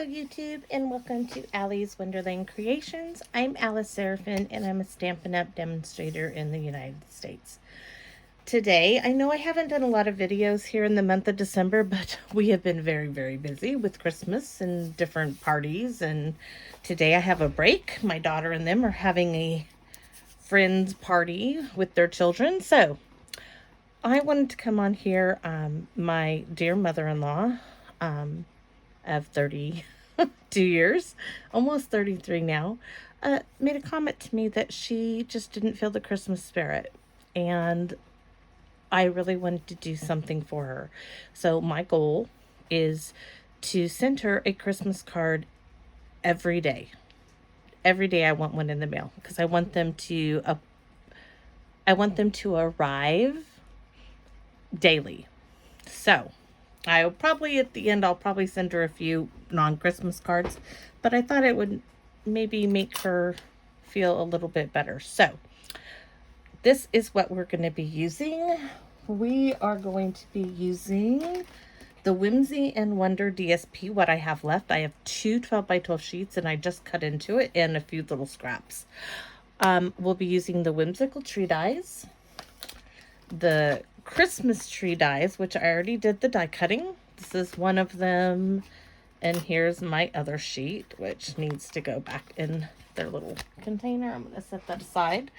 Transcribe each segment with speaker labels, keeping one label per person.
Speaker 1: Hello YouTube and welcome to Allie's Wonderland Creations. I'm Alice Seraphin and I'm a Stampin' Up! Demonstrator in the United States. Today, I know I haven't done a lot of videos here in the month of December, but we have been very busy with Christmas and different parties, and today I have a break. My daughter and them are having a friends party with their children, so I wanted to come on here. My dear mother-in-law of 32 years, almost 33 now, made a comment to me that she just didn't feel the Christmas spirit. And I really wanted to do something for her. So my goal is to send her a Christmas card every day. Every day I want one in the mail because I want them to arrive daily. So I'll probably, at the end, I'll probably send her a few non-Christmas cards, but I thought it would maybe make her feel a little bit better. So this is what we're going to be using. We are going to be using the Whimsy and Wonder DSP, what I have left. I have two 12 by 12 sheets and I just cut into it and a few little scraps. We'll be using the Whimsical Tree dies, the Christmas tree dies, which I already did the die cutting. This is one of them. And here's my other sheet, which needs to go back in their little container. I'm going to set that aside.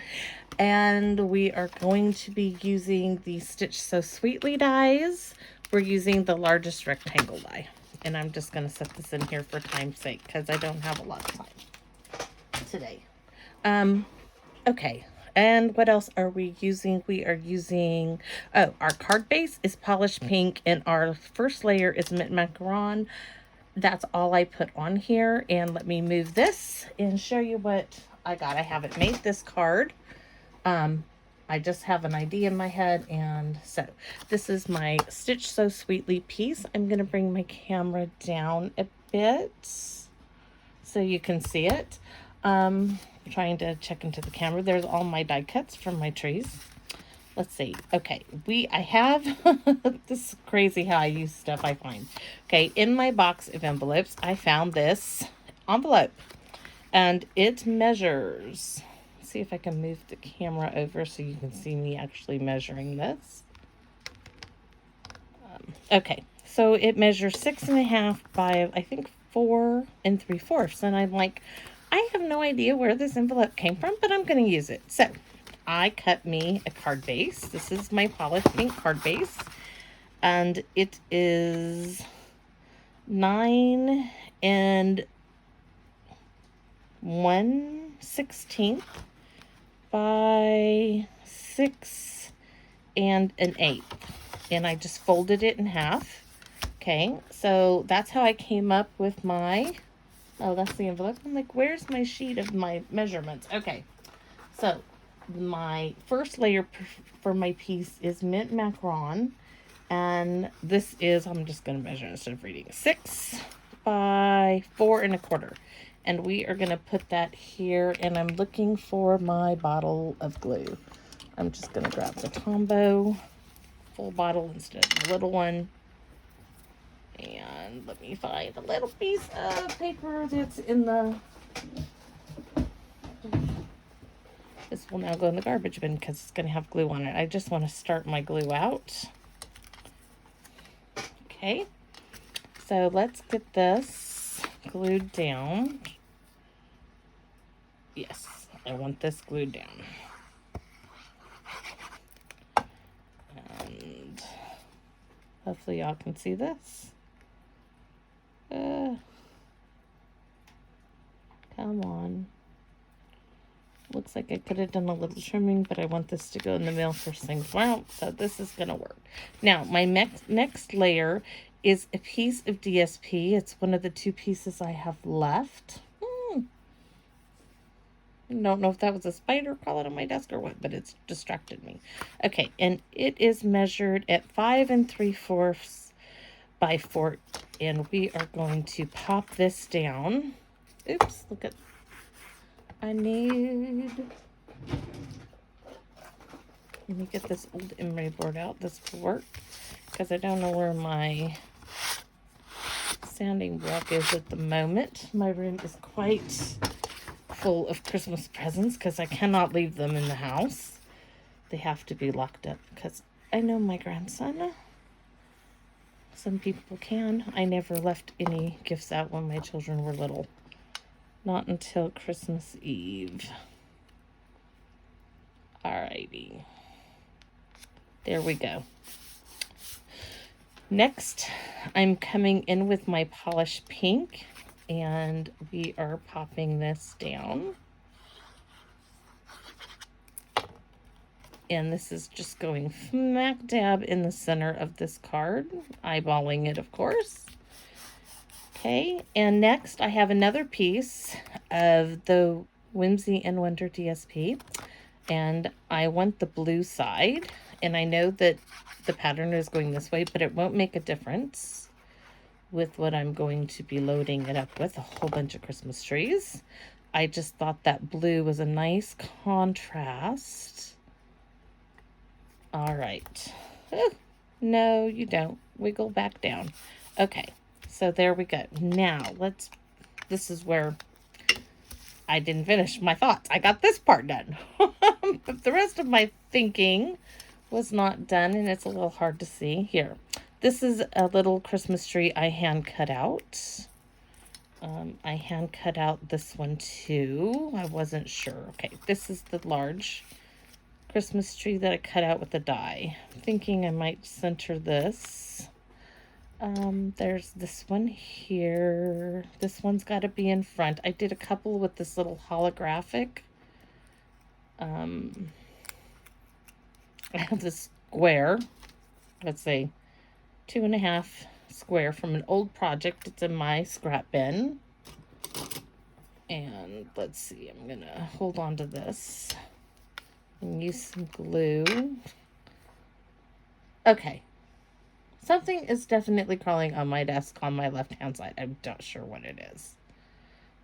Speaker 1: And we are going to be using the Stitch So Sweetly dies. We're using the largest rectangle die. And I'm just going to set this in here for time's sake because I don't have a lot of time today. Okay. And what else are we using? We are using, our card base is polished pink and our first layer is mint macaron. That's all I put on here. And let me move this and show you what I got. I haven't made this card. I just have an idea in my head. And so this is my Stitch So Sweetly piece. I'm going to bring my camera down a bit so you can see it. Trying to check into the camera. There's all my die cuts from my trees. Let's see. Okay, I have this is crazy how I use stuff I find. Okay, in my box of envelopes, I found this envelope, and it measures. Let's see if I can move the camera over so you can see me actually measuring this. Okay, so it measures 6.5 by I think 4 3/4, and I'm like, I have no idea where this envelope came from, but I'm going to use it. So I cut me a card base. This is my polished pink card base. And it is 9 1/16 by 6 1/8. And I just folded it in half. Okay, so that's how I came up with my... Oh, that's the envelope. I'm like, where's my sheet of my measurements? Okay, so my first layer for my piece is mint macaron. And this is, I'm just going to measure instead of reading, 6 by 4 1/4. And we are going to put that here. And I'm looking for my bottle of glue. I'm just going to grab the Tombow full bottle instead of the little one. And let me find a little piece of paper that's in the... This will now go in the garbage bin because it's going to have glue on it. I just want to start my glue out. Okay. So let's get this glued down. Yes, I want this glued down. And hopefully y'all can see this. Come on. Looks like I could have done a little trimming, but I want this to go in the mail first thing tomorrow, so this is going to work. Now, my next layer is a piece of DSP. It's one of the two pieces I have left. I don't know if that was a spider crawling on my desk or what, but it's distracted me. Okay, and it is measured at 5 3/4 by 4, and we are going to pop this down. Oops, look at... I need... Let me get this old emery board out. This will work because I don't know where my sounding block is at the moment. My room is quite full of Christmas presents because I cannot leave them in the house. They have to be locked up because I know my grandson. Some people can. I never left any gifts out when my children were little. Not until Christmas Eve. Alrighty. There we go. Next, I'm coming in with my polished pink, and we are popping this down. And this is just going smack dab in the center of this card, eyeballing it, of course. Okay, and next I have another piece of the Whimsy and Wonder DSP, and I want the blue side, and I know that the pattern is going this way, but it won't make a difference with what I'm going to be loading it up with, a whole bunch of Christmas trees. I just thought that blue was a nice contrast. All right. Oh, no, you don't. Wiggle back down. Okay, so there we go. Now, this is where I didn't finish my thoughts. I got this part done. But the rest of my thinking was not done, and it's a little hard to see. Here, this is a little Christmas tree I hand cut out. I hand cut out this one too. I wasn't sure. Okay, this is the large Christmas tree that I cut out with the die. I'm thinking I might center this. There's this one here. This one's got to be in front. I did a couple with this little holographic. I have this square. Let's say 2.5 square from an old project. It's in my scrap bin. And let's see, I'm gonna hold on to this and use some glue. Okay. Something is definitely crawling on my desk on my left-hand side. I'm not sure what it is.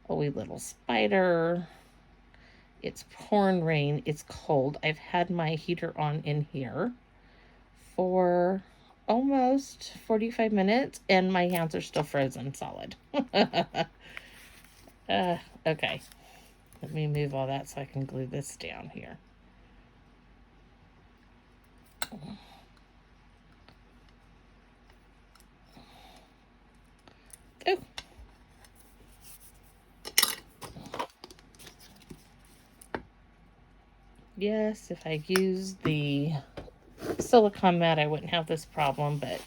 Speaker 1: A wee little spider. It's pouring rain. It's cold. I've had my heater on in here for almost 45 minutes, and my hands are still frozen solid. Okay. Let me move all that so I can glue this down here. Oh. Yes, if I used the silicone mat, I wouldn't have this problem, but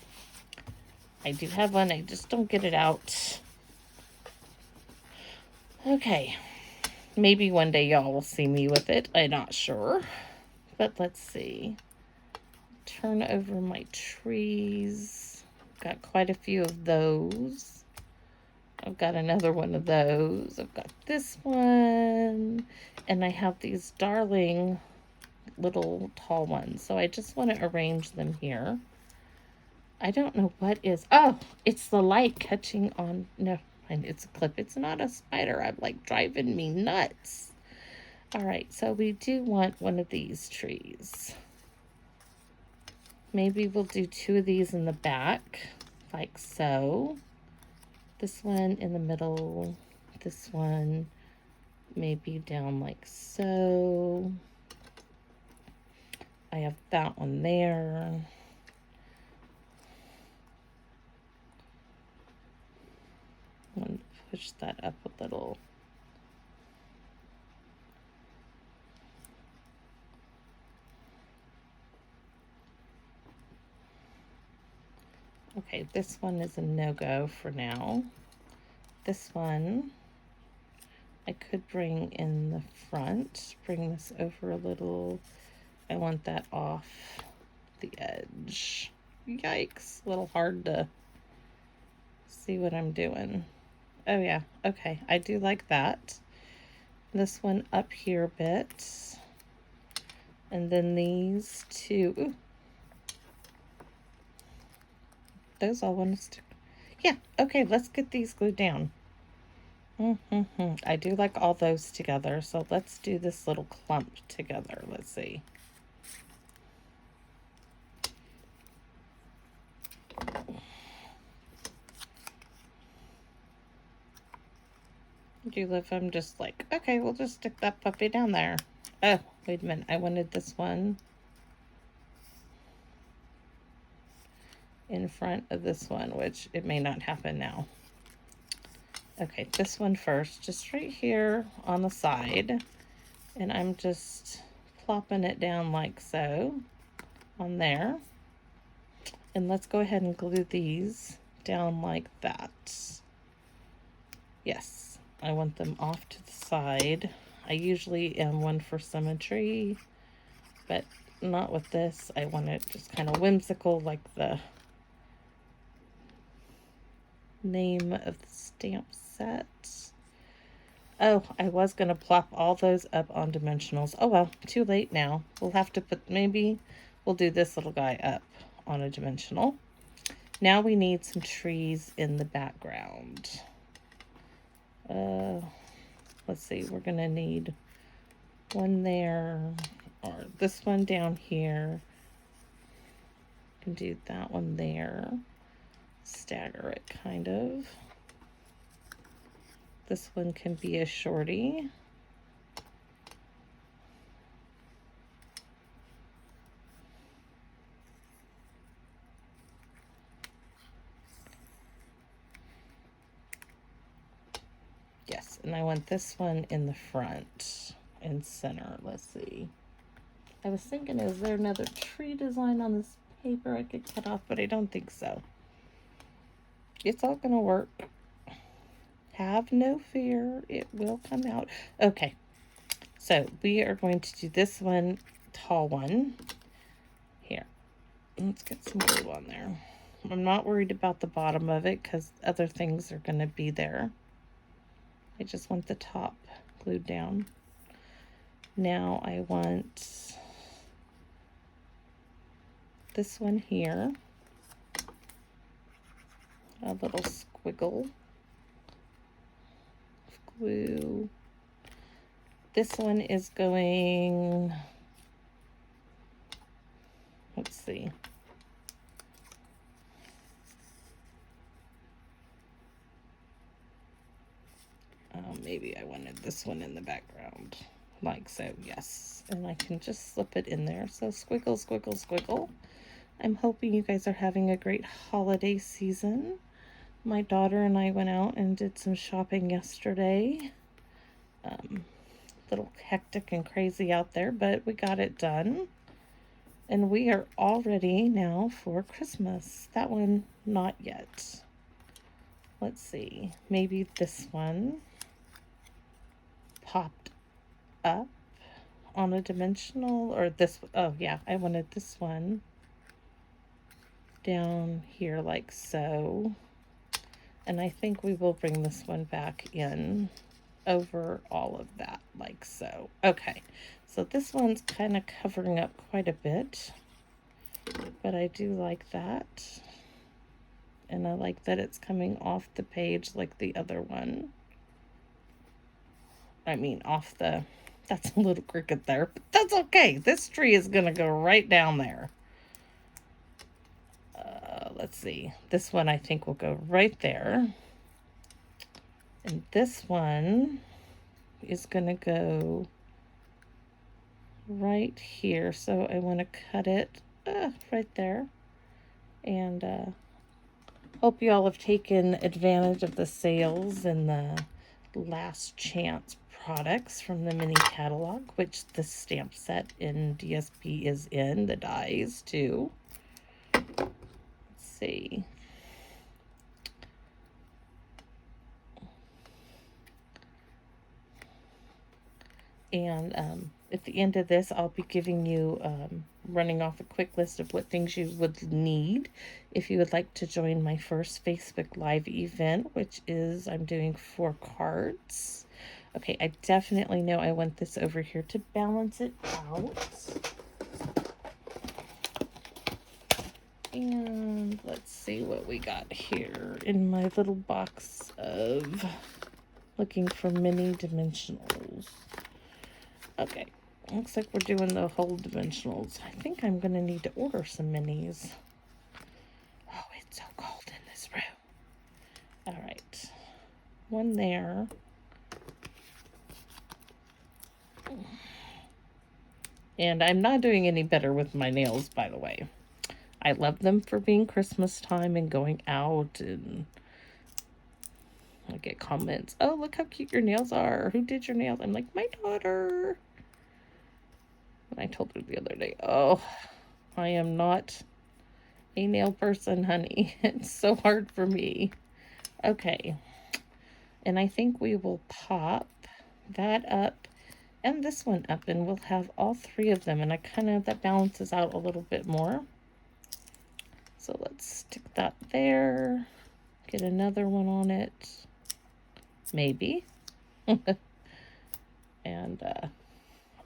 Speaker 1: I do have one. I just don't get it out. Okay. Maybe one day y'all will see me with it. I'm not sure. But let's see. Turn over my trees. Got quite a few of those. I've got another one of those. I've got this one. And I have these darling little tall ones. So I just want to arrange them here. I don't know what is... Oh, it's the light catching on... No, it's a clip. It's not a spider. I'm like driving me nuts. All right, so we do want one of these trees. Maybe we'll do 2 of these in the back, like so. This one in the middle. This one maybe down like so. I have that one there. I'm going to push that up a little. Okay, this one is a no-go for now. This one, I could bring in the front, bring this over a little. I want that off the edge. Yikes, a little hard to see what I'm doing. Oh yeah, okay, I do like that. This one up here a bit. And then these two. Ooh. Those all want to stick. Yeah, okay, let's get these glued down. I do like all those together, so let's do this little clump together. Let's see. Do you live? I'm just like, okay, we'll just stick that puppy down there. Oh, wait a minute. I wanted this one in front of this one, which it may not happen now. Okay, this one first, just right here on the side. And I'm just plopping it down like so on there. And let's go ahead and glue these down like that. Yes, I want them off to the side. I usually am one for symmetry, but not with this. I want it just kind of whimsical, like the name of the stamp set. Oh, I was going to plop all those up on dimensionals. Oh well, too late now. We'll have to put, maybe we'll do this little guy up on a dimensional. Now we need some trees in the background. Let's see, we're going to need one there, or this one down here. Can do that one there. Stagger it kind of. This one can be a shorty. Yes, and I want this one in the front and center. Let's see. I was thinking, is there another tree design on this paper I could cut off, but I don't think so. It's all gonna work. Have no fear, it will come out. Okay, so we are going to do this one, tall one. Here, let's get some glue on there. I'm not worried about the bottom of it because other things are gonna be there. I just want the top glued down. Now I want this one here, a little squiggle of glue. This one is going, let's see. Maybe I wanted this one in the background, like so, yes. And I can just slip it in there. So squiggle, squiggle, squiggle. I'm hoping you guys are having a great holiday season. My daughter and I went out and did some shopping yesterday. Little hectic and crazy out there, but we got it done. And we are all ready now for Christmas. That one, not yet. Let's see, maybe this one popped up on a dimensional, or this, oh yeah, I wanted this one down here like so. And I think we will bring this one back in over all of that like so. Okay, so this one's kind of covering up quite a bit, but I do like that. And I like that it's coming off the page like the other one. I mean, off the, that's a little crooked there, but that's okay. This tree is going to go right down there. Let's see. This one I think will go right there. And this one is going to go right here. So I want to cut it right there. And hope you all have taken advantage of the sales and the last chance products from the mini catalog, which the stamp set in DSP is in, the dies too. Let's see. And at the end of this, I'll be giving you, running off a quick list of what things you would need if you would like to join my first Facebook Live event, which is I'm doing 4 cards. Okay, I definitely know I want this over here to balance it out. And let's see what we got here in my little box of looking for mini dimensionals. Okay, looks like we're doing the whole dimensionals. I think I'm going to need to order some minis. Oh, it's so cold in this room. All right, one there. And I'm not doing any better with my nails, by the way. I love them for being Christmas time and going out, and I get comments, oh, look how cute your nails are. Who did your nails? I'm like, my daughter. And I told her the other day, oh, I am not a nail person, honey. It's so hard for me. Okay. And I think we will pop that up and this one up, and we'll have all three of them. And that balances out a little bit more. So let's stick that there. Get another one on it. Maybe. And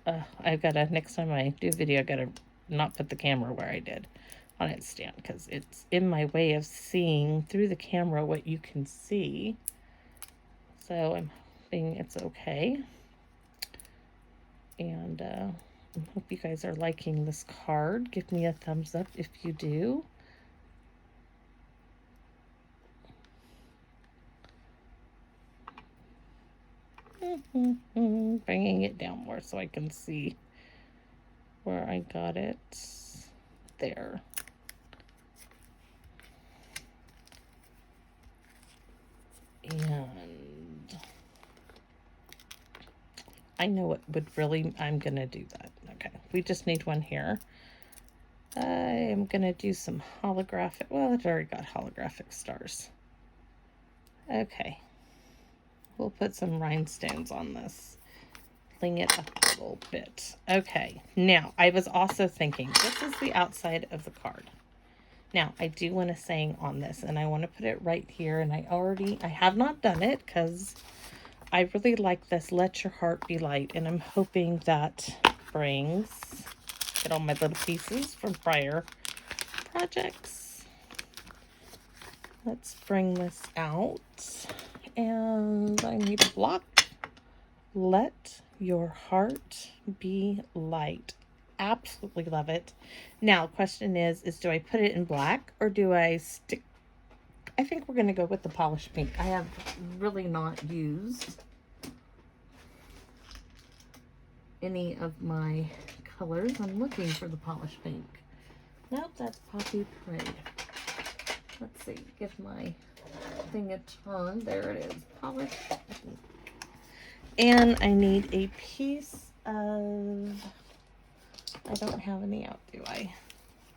Speaker 1: I've got to, next time I do a video, I got to not put the camera where I did on its stand, because it's in my way of seeing through the camera what you can see. So I'm hoping it's okay. And I hope you guys are liking this card. Give me a thumbs up if you do. Bringing it down more so I can see where I got it. There. And I know it would really, I'm going to do that. Okay, we just need one here. I am going to do some holographic, well, I've already got holographic stars. Okay. We'll put some rhinestones on this. Clean it up a little bit. Okay, now I was also thinking, this is the outside of the card. Now, I do want to sing on this, and I want to put it right here, and I have not done it because I really like this, Let Your Heart Be Light, and I'm hoping that brings, get all my little pieces from prior projects. Let's bring this out, and I need a block. Let Your Heart Be Light. Absolutely love it. Now, question is do I put it in black or do I stick? I think we're going to go with the polished pink. I have really not used any of my colors. I'm looking for the polished pink. Nope, that's Poppy Parade. Let's see, give my thing a turn. There it is, polished pink. And I need a piece of, I don't have any out, do I?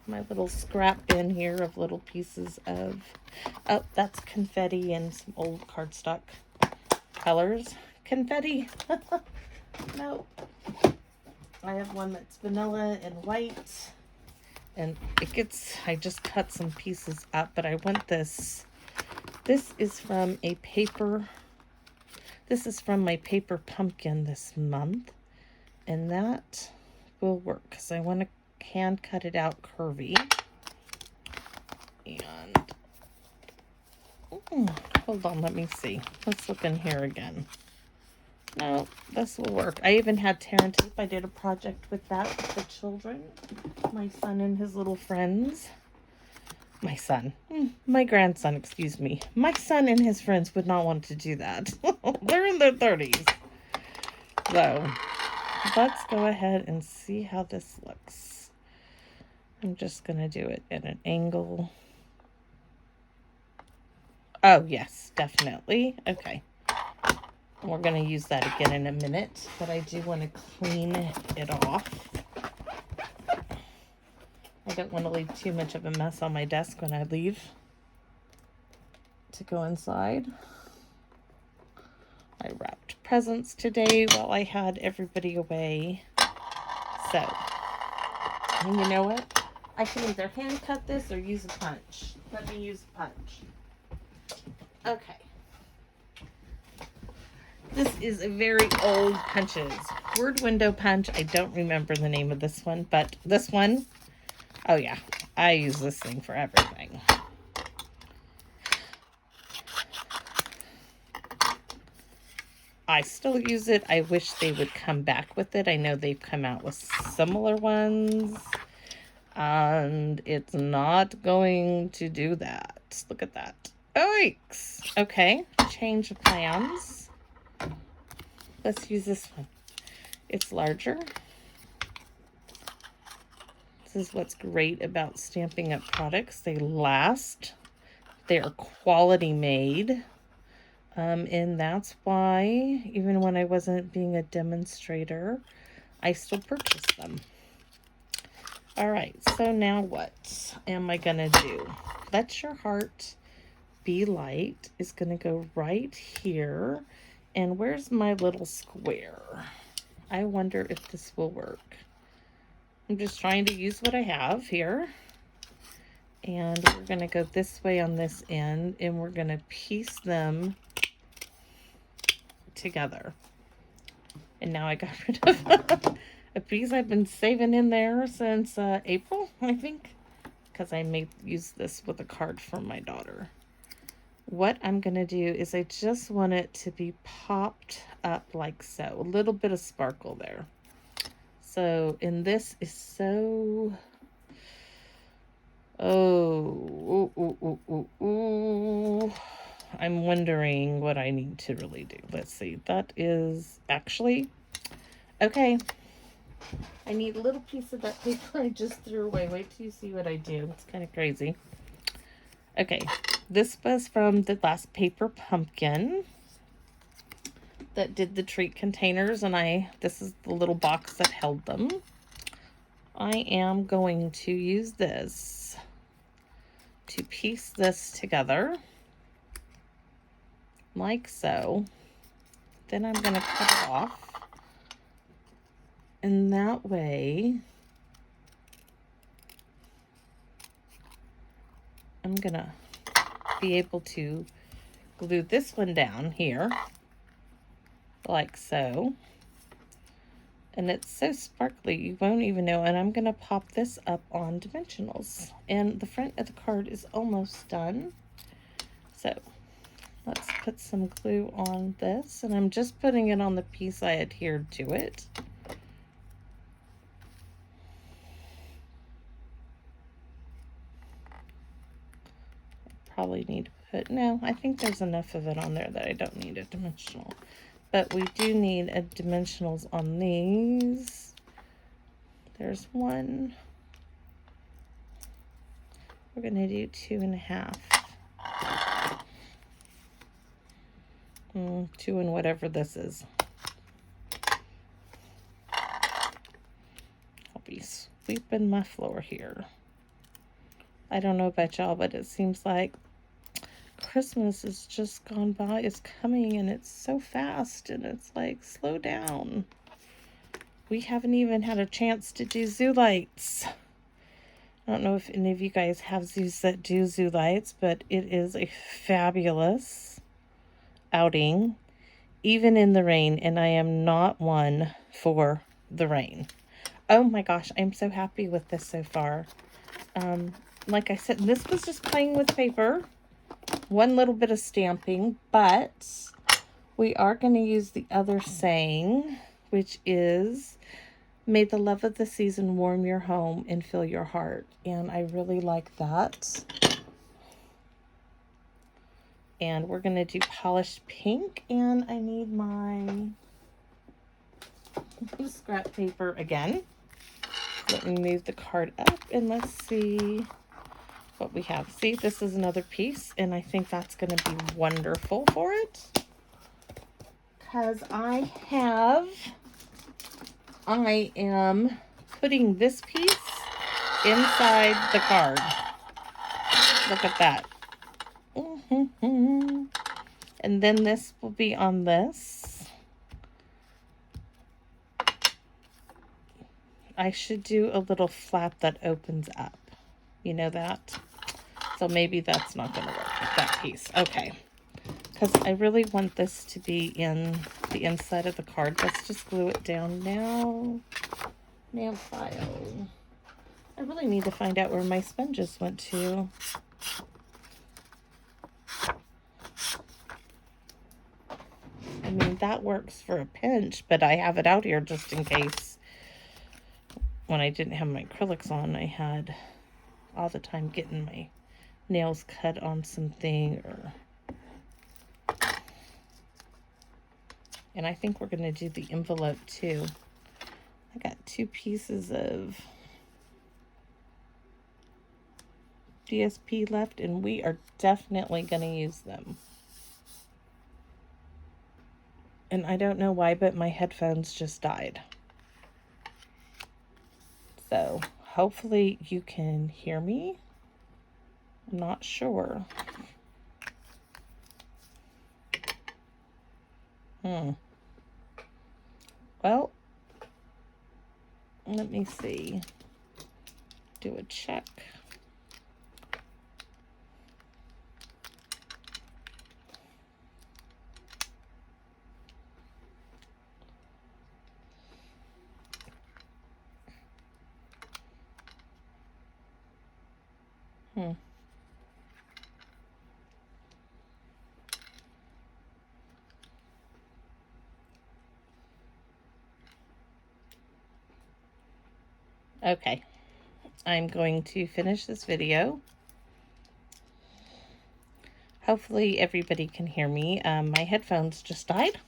Speaker 1: My little scrap bin here of little pieces of, oh, that's confetti and some old cardstock colors. Confetti. No. I have one that's vanilla and white. And it gets, I just cut some pieces up, but I want this. This is from a paper. This is from my paper pumpkin this month. And that will work because I want to hand cut it out curvy. And hold on, let me see. Let's look in here again. No, this will work. I even had tear and tape. I did a project with that with the children. My son and his little friends. My grandson, excuse me. My son and his friends would not want to do that. They're in their 30s. So, let's go ahead and see how this looks. I'm just going to do it at an angle. Oh, yes, definitely. Okay. We're going to use that again in a minute, but I do want to clean it off. I don't want to leave too much of a mess on my desk when I leave to go inside. I wrapped presents today while I had everybody away. So, and you know what? I can either hand cut this or use a punch. Let me use a punch. Okay. This is a very old punches. Word window punch. I don't remember the name of this one, but this one, oh yeah, I use this thing for everything. I still use it. I wish they would come back with it. I know they've come out with similar ones, and it's not going to do that. Look at that. Yikes. Okay, change of plans. Let's use this one. It's larger. is what's great about Stampin' Up! Products. They last. They are quality made. And that's why, even when I wasn't being a demonstrator, I still purchased them. All right, so now what am I gonna do? Let Your Heart Be Light is gonna go right here. And where's my little square? I wonder if this will work. I'm just trying to use what I have here. And we're gonna go this way on this end, and we're gonna piece them together. And now I got rid of a piece I've been saving in there since April, I think, because I may use this with a card from my daughter. What I'm going to do is I just want it to be popped up like so. A little bit of sparkle there. So, and this is so... Oh, I'm wondering what I need to really do. Let's see. That is actually... Okay. I need a little piece of that paper I just threw away. Wait till you see what I do. It's kind of crazy. Okay. This was from the last paper pumpkin that did the treat containers, and this is the little box that held them. I am going to use this to piece this together like so. Then I'm going to cut it off. And that way, I'm going to be able to glue this one down here like so. And it's so sparkly, you won't even know. And I'm going to pop this up on dimensionals. And the front of the card is almost done. So let's put some glue on this. And I'm just putting it on the piece I adhered to it. Probably need to put, no, I think there's enough of it on there that I don't need a dimensional. But we do need a dimensionals on these. There's one. We're going to do 2.5. 2 and whatever this is. I'll be sweeping my floor here. I don't know about y'all, but it seems like Christmas has just gone by. It's coming and it's so fast, and it's like, slow down. We haven't even had a chance to do zoo lights. I don't know if any of you guys have zoos that do zoo lights, but it is a fabulous outing, even in the rain, and I am not one for the rain. Oh my gosh, I'm so happy with this so far. Like I said, this was just playing with paper. One little bit of stamping, but we are going to use the other saying, which is, may the love of the season warm your home and fill your heart. And I really like that. And we're going to do polished pink, and I need my scrap paper again. Let me move the card up and let's see what we have. See, this is another piece, and I think that's going to be wonderful for it. Because I am putting this piece inside the card. Look at that. And then this will be on this. I should do a little flap that opens up. You know that? So maybe that's not going to work, that piece. Okay. Because I really want this to be in the inside of the card. Let's just glue it down now. Nail file. I really need to find out where my sponges went to. I mean, that works for a pinch, but I have it out here just in case. When I didn't have my acrylics on, I had all the time getting my nails cut on something, or... And I think we're going to do the envelope too. I got 2 pieces of DSP left, and we are definitely going to use them. And I don't know why, but my headphones just died. So hopefully you can hear me. I'm not sure. Well, let me see. Do a check. Okay, I'm going to finish this video. Hopefully everybody can hear me. My headphones just died.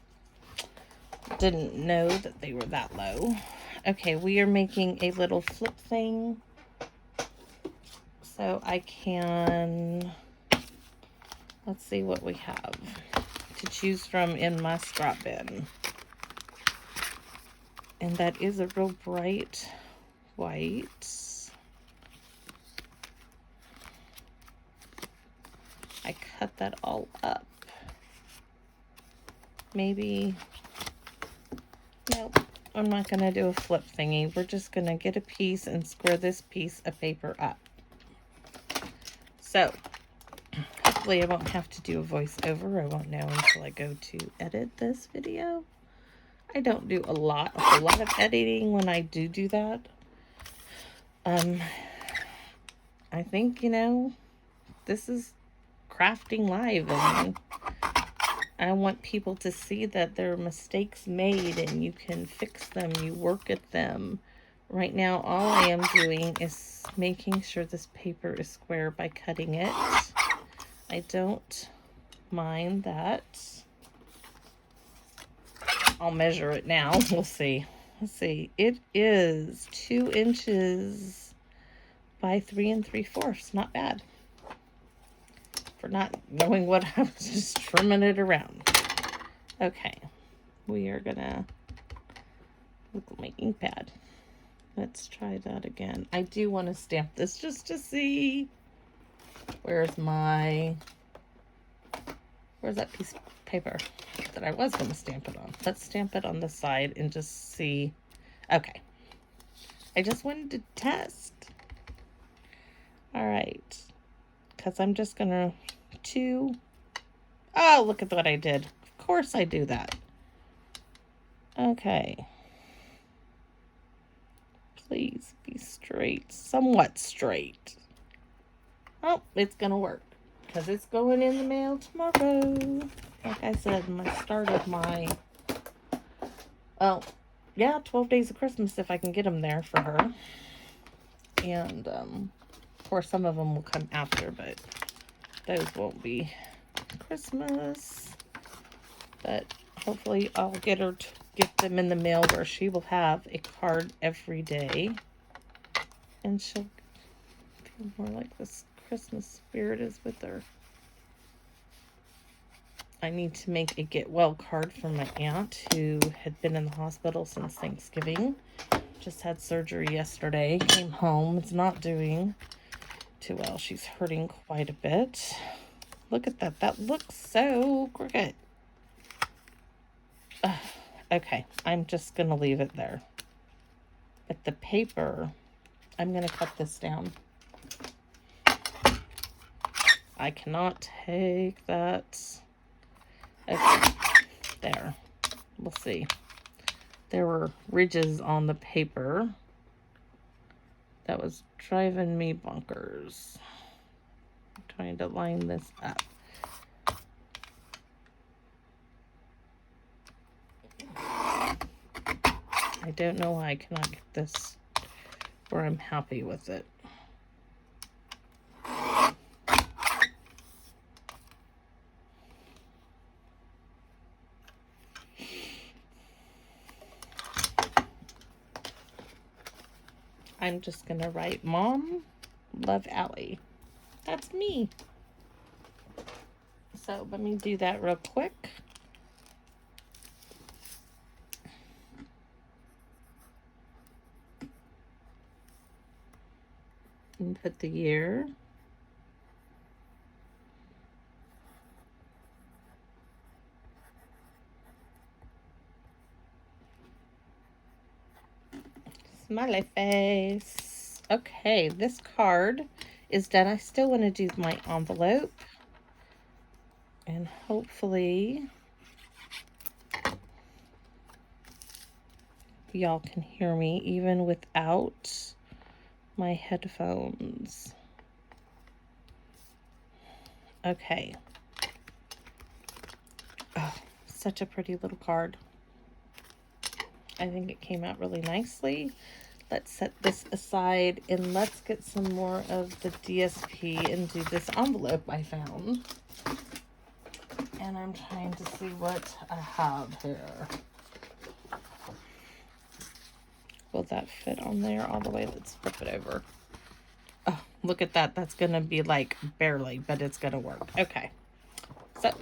Speaker 1: Didn't know that they were that low. Okay, we are making a little flip thing. So I can, let's see what we have to choose from in my scrap bin. And that is a real bright white. I cut that all up. Maybe, nope, I'm not going to do a flip thingy. We're just going to get a piece and square this piece of paper up. So, hopefully I won't have to do a voiceover. I won't know until I go to edit this video. I don't do a whole lot of editing when I do that. I think, you know, this is crafting live, and I want people to see that there are mistakes made and you can fix them, you work at them. Right now, all I am doing is making sure this paper is square by cutting it. I don't mind that. I'll measure it now. We'll see. Let's see. It is 2 inches by 3 3/4. Not bad. For not knowing what I was just trimming it around. Okay. We are gonna look at my ink pad. Let's try that again. I do want to stamp this just to see. Where's that piece of paper that I was going to stamp it on? Let's stamp it on the side and just see. Okay. I just wanted to test. All right. Because I'm just going to Oh, look at what I did. Of course I do that. Okay. Please be straight. Somewhat straight. Oh, it's going to work. Because it's going in the mail tomorrow. Like I said, my start of my, well, yeah, 12 days of Christmas if I can get them there for her. And, of course, some of them will come after, but those won't be Christmas. But hopefully I'll get them in the mail where she will have a card every day. And she'll feel more like this Christmas spirit is with her. I need to make a get well card for my aunt who had been in the hospital since Thanksgiving. Just had surgery yesterday. Came home. It's not doing too well. She's hurting quite a bit. Look at that. That looks so crooked. Okay. I'm just going to leave it there. But the paper, I'm going to cut this down. I cannot take that. Okay, there. We'll see. There were ridges on the paper. That was driving me bonkers. I'm trying to line this up. I don't know why I cannot get this where I'm happy with it. I'm just going to write, Mom, love Allie. That's me. So let me do that real quick. And put the year. Smiley face. Okay, this card is done. I still want to do my envelope. And hopefully y'all can hear me even without my headphones. Okay. Oh, such a pretty little card. I think it came out really nicely. Let's set this aside and let's get some more of the DSP into this envelope I found. And I'm trying to see what I have here. Will that fit on there all the way? Let's flip it over. Oh, look at that. That's going to be like barely, but it's going to work. Okay. So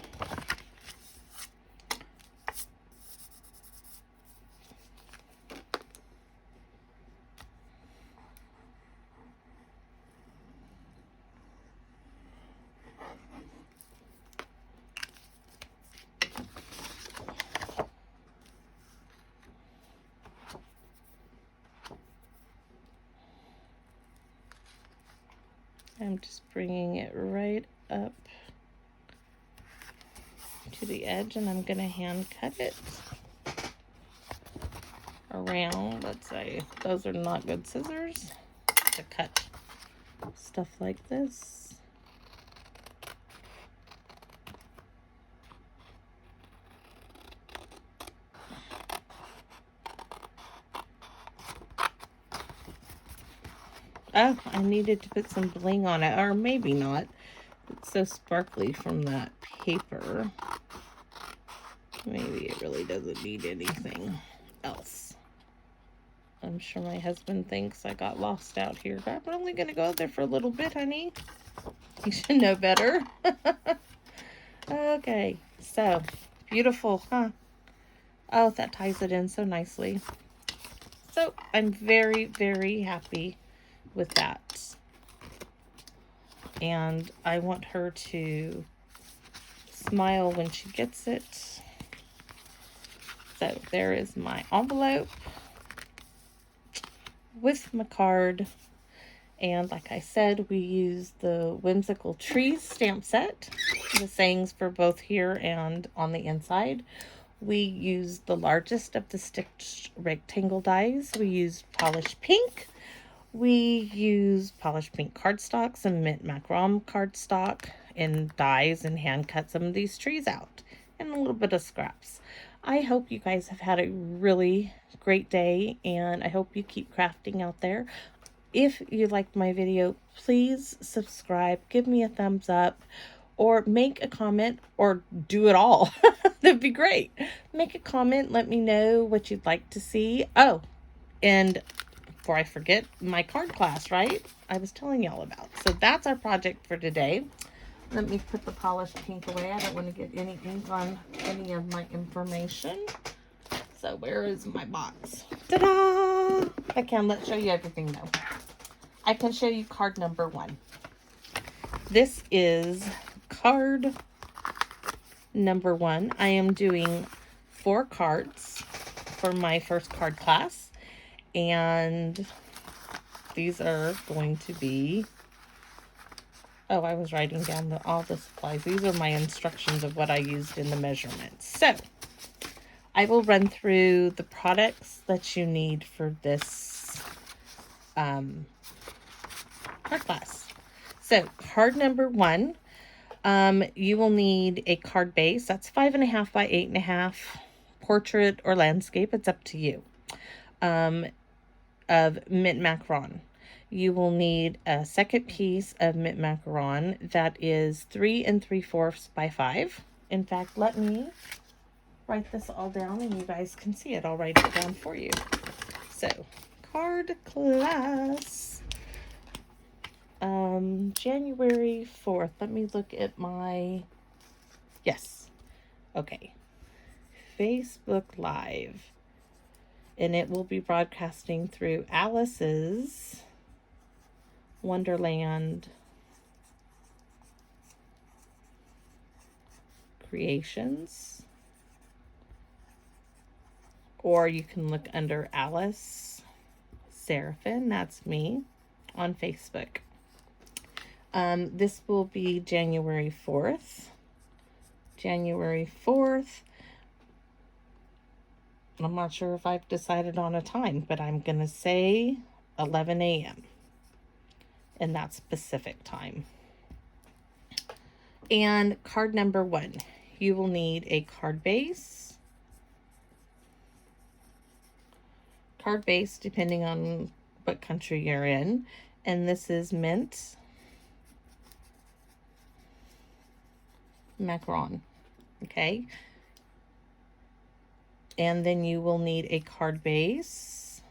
Speaker 1: I'm just bringing it right up to the edge, and I'm going to hand cut it around. Let's say those are not good scissors to cut stuff like this. Oh, I needed to put some bling on it, or maybe not. It's so sparkly from that paper. Maybe it really doesn't need anything else. I'm sure my husband thinks I got lost out here. I'm only going to go out there for a little bit, honey. You should know better. Okay, so beautiful, huh? Oh, that ties it in so nicely. So I'm very, very happy with that. And I want her to smile when she gets it. So there is my envelope with my card. And like I said, we use the Whimsical Trees stamp set. The sayings for both here and on the inside. We used the largest of the stitched rectangle dies. We used polished pink. We used polished pink cardstock, some mint macron cardstock, and dies, and hand cut some of these trees out, and a little bit of scraps. I hope you guys have had a really great day, and I hope you keep crafting out there. If you liked my video, please subscribe, give me a thumbs up, or make a comment, or do it all. That'd be great. Make a comment, let me know what you'd like to see. Oh, and before I forget, my card class, right? I was telling y'all about. So that's our project for today. Let me put the polished pink away. I don't want to get any ink on any of my information. So where is my box? Ta-da! I can. Let's show you everything though. I can show you card number 1. This is card number 1. I am doing 4 cards for my first card class, and these are going to be, oh, I was writing down all the supplies. These are my instructions of what I used in the measurements. So I will run through the products that you need for this card class. So card number 1, you will need a card base. That's 5.5 by 8.5, portrait or landscape. It's up to you. Of mint macaron. You will need a second piece of mint macaron that is 3 3/4 by 5. In fact, let me write this all down and you guys can see it. I'll write it down for you. So, card class. January 4th. Let me look at my, yes. Okay. Facebook Live. And it will be broadcasting through Alice's Wonderland Creations. Or you can look under Alice Seraphin, that's me, on Facebook. This will be January 4th. January 4th. I'm not sure if I've decided on a time, but I'm going to say 11 a.m. And that's Pacific time. And card number 1. You will need a card base. Card base, depending on what country you're in. And this is mint macaron. Okay. And then you will need a card base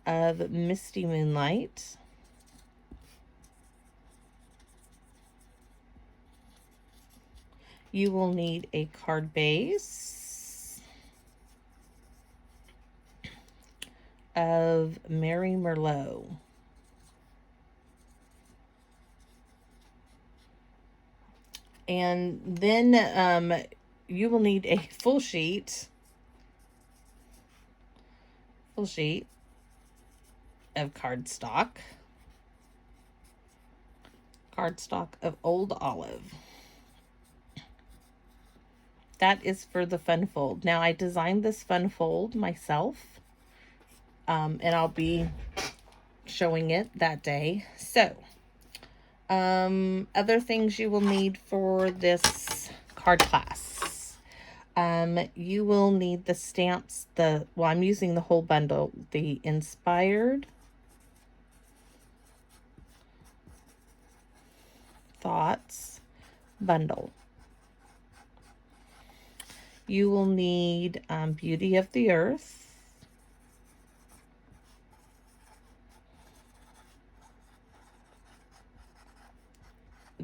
Speaker 1: of Misty Moonlight. You will need a card base of Mary Merlot. And then you will need a full sheet of cardstock of Old Olive. That is for the fun fold. Now, I designed this fun fold myself, and I'll be showing it that day. So, other things you will need for this card class. You will need the stamps, I'm using the whole bundle, the Inspired Thoughts bundle. You will need Beauty of the Earth.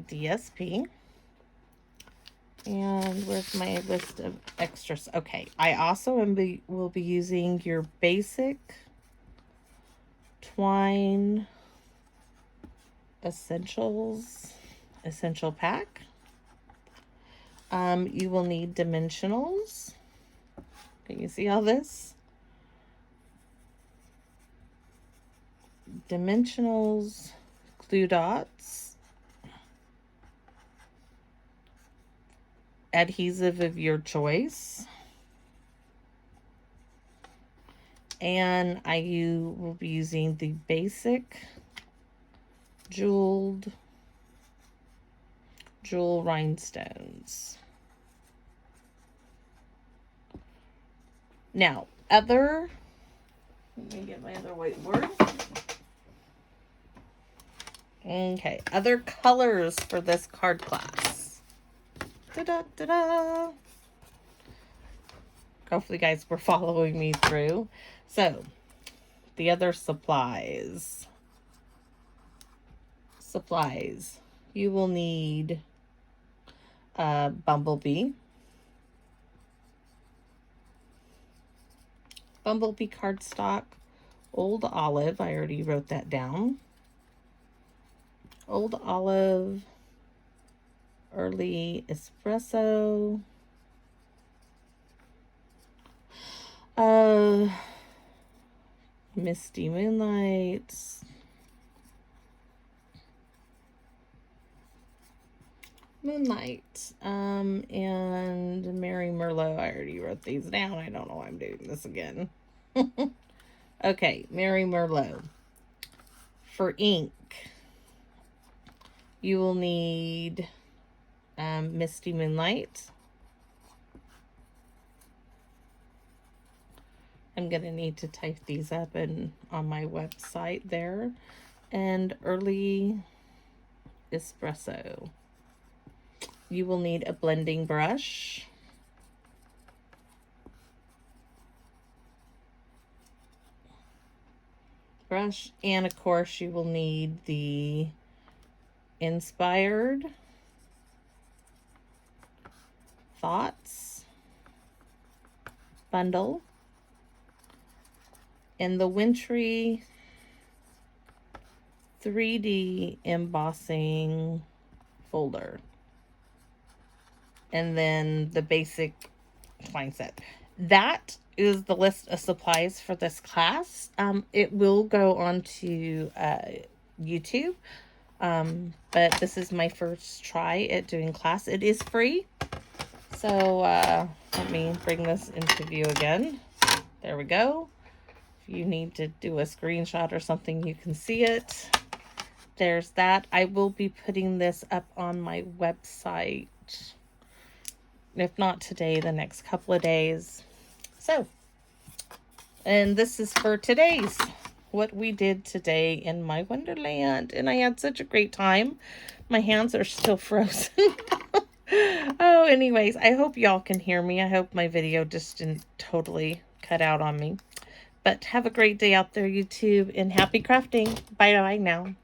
Speaker 1: DSP. And where's my list of extras? Okay, I also will be using your basic twine essential pack. You will need dimensionals. Can you see all this? Dimensionals, glue dots, adhesive of your choice, and you will be using the basic jewel rhinestones. Now, let me get my other whiteboard. Okay, other colors for this card class. Ta-da-da-da! Hopefully, guys, were following me through. So, the other supplies. You will need Bumblebee cardstock, Old Olive, I already wrote that down. Old Olive, Early Espresso, Misty Moonlight, and Mary Merlot. I already wrote these down. I don't know why I'm doing this again. Okay, Mary Merlot. For ink, you will need Misty Moonlight. I'm going to need to type these up on my website there. And Early Espresso. You will need a blending brush. brush. And of course you will need the Inspired Thoughts bundle and the Wintry 3D embossing folder. And then the basic twine set. That is the list of supplies for this class. It will go onto YouTube. But this is my first try at doing class. It is free. So let me bring this into view again. There we go. If you need to do a screenshot or something, you can see it. There's that. I will be putting this up on my website. If not today, the next couple of days. So, and this is for today's, what we did today in my Wonderland. And I had such a great time. My hands are still frozen. Oh, anyways, I hope y'all can hear me. I hope my video just didn't totally cut out on me. But have a great day out there, YouTube, and happy crafting. Bye-bye now.